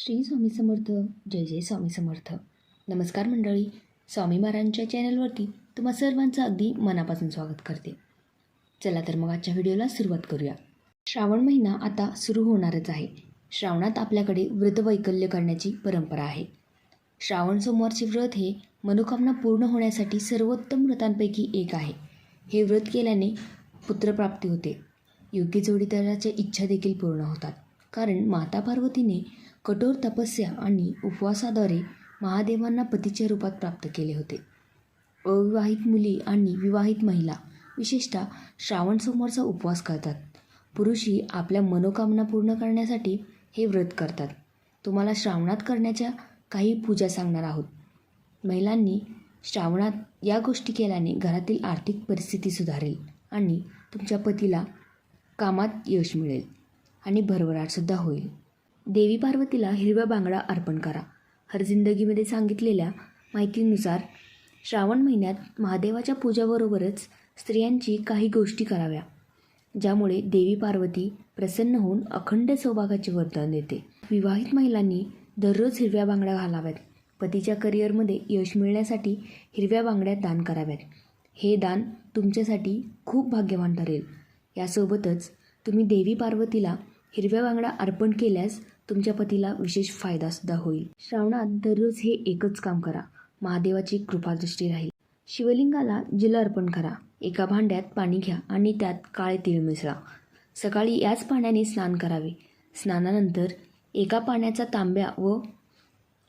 श्री स्वामी समर्थ. जय जय स्वामी समर्थ. नमस्कार मंडळी. स्वामी महाराजांच्या चॅनलवरती तुम्हा सर्वांचं अगदी मनापासून स्वागत करते. चला तर मग आजच्या व्हिडिओला सुरुवात करूया. श्रावण महिना आता सुरू होणारच आहे. श्रावणात आपल्याकडे व्रतवैकल्य करण्याची परंपरा आहे. श्रावण सोमवारचे व्रत हे मनोकामना पूर्ण होण्यासाठी सर्वोत्तम व्रतांपैकी एक आहे. हे व्रत केल्याने पुत्रप्राप्ती होते. योग्य जोडीदाराच्या इच्छा देखील पूर्ण होतात. कारण माता पार्वतीने कठोर तपस्या आणि उपवासाद्वारे महादेवांना पतीच्या रूपात प्राप्त केले होते. अविवाहित मुली आणि विवाहित महिला विशेषतः श्रावण सोमवारचा उपवास करतात. पुरुषही आपल्या मनोकामना पूर्ण करण्यासाठी हे व्रत करतात. तुम्हाला श्रावणात करण्याच्या काही पूजा सांगणार आहोत. महिलांनी श्रावणात या गोष्टी केल्याने घरातील आर्थिक परिस्थिती सुधारेल आणि तुमच्या पतीला कामात यश मिळेल आणि भरभराटसुद्धा होईल. देवी पार्वतीला हिरवा बांगडा अर्पण करा. हर जिंदगीमध्ये सांगितलेल्या माहितीनुसार श्रावण महिन्यात महादेवाच्या पूजाबरोबरच स्त्रियांची काही गोष्टी कराव्या, ज्यामुळे देवी पार्वती प्रसन्न होऊन अखंड सौभागाचे वरदान देते. विवाहित महिलांनी दररोज हिरव्या बांगड्या घालाव्यात. पतीच्या करिअरमध्ये यश मिळण्यासाठी हिरव्या बांगड्या दान कराव्यात. हे दान तुमच्यासाठी खूप भाग्यवान ठरेल. यासोबतच तुम्ही देवी पार्वतीला हिरव्या बांगड्या अर्पण केल्यास तुमच्या पतीला विशेष फायदासुद्धा होईल. श्रावणात दररोज हे एकच काम करा. महादेवाची कृपादृष्टी राहील. शिवलिंगाला जल अर्पण करा. एका भांड्यात पाणी घ्या आणि त्यात काळे तीळ मिसळा. सकाळी याच पाण्याने स्नान करावे. स्नानानंतर एका पाण्याचा तांब्या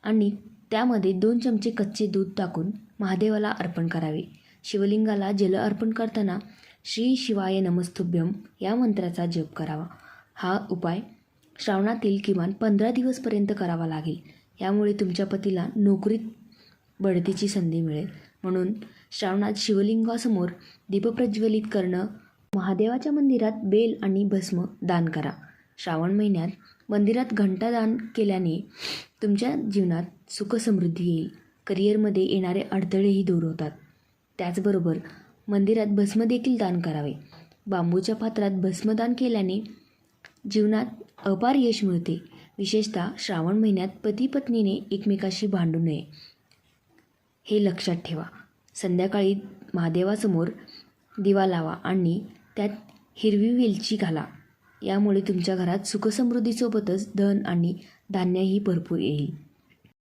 आणि त्यामध्ये 2 चमचे कच्चे दूध टाकून महादेवाला अर्पण करावे. शिवलिंगाला जल अर्पण करताना श्री शिवाय नमस्तुभ्यम या मंत्राचा जप करावा. हा उपाय श्रावणातील किमान 15 दिवसपर्यंत करावा लागेल. यामुळे तुमच्या पतीला नोकरीत बढतीची संधी मिळेल. म्हणून श्रावणात शिवलिंगासमोर दीप प्रज्वलित करणं, महादेवाच्या मंदिरात बेल आणि भस्म दान करा. श्रावण महिन्यात मंदिरात घंटा दान केल्याने तुमच्या जीवनात सुखसमृद्धी येईल. करिअरमध्ये येणारे अडथळेही दूर होतात. त्याचबरोबर मंदिरात भस्म देखील दान करावे. बांबूच्या पात्रात भस्मदान केल्याने जीवनात अपार यश मिळते. विशेषतः श्रावण महिन्यात पती पत्नीने एकमेकाशी भांडू नये, हे लक्षात ठेवा. संध्याकाळी महादेवासमोर दिवा लावा आणि त्यात हिरवी वेलची घाला. यामुळे तुमच्या घरात सुखसमृद्धीसोबतच धन आणि धान्यही भरपूर येईल.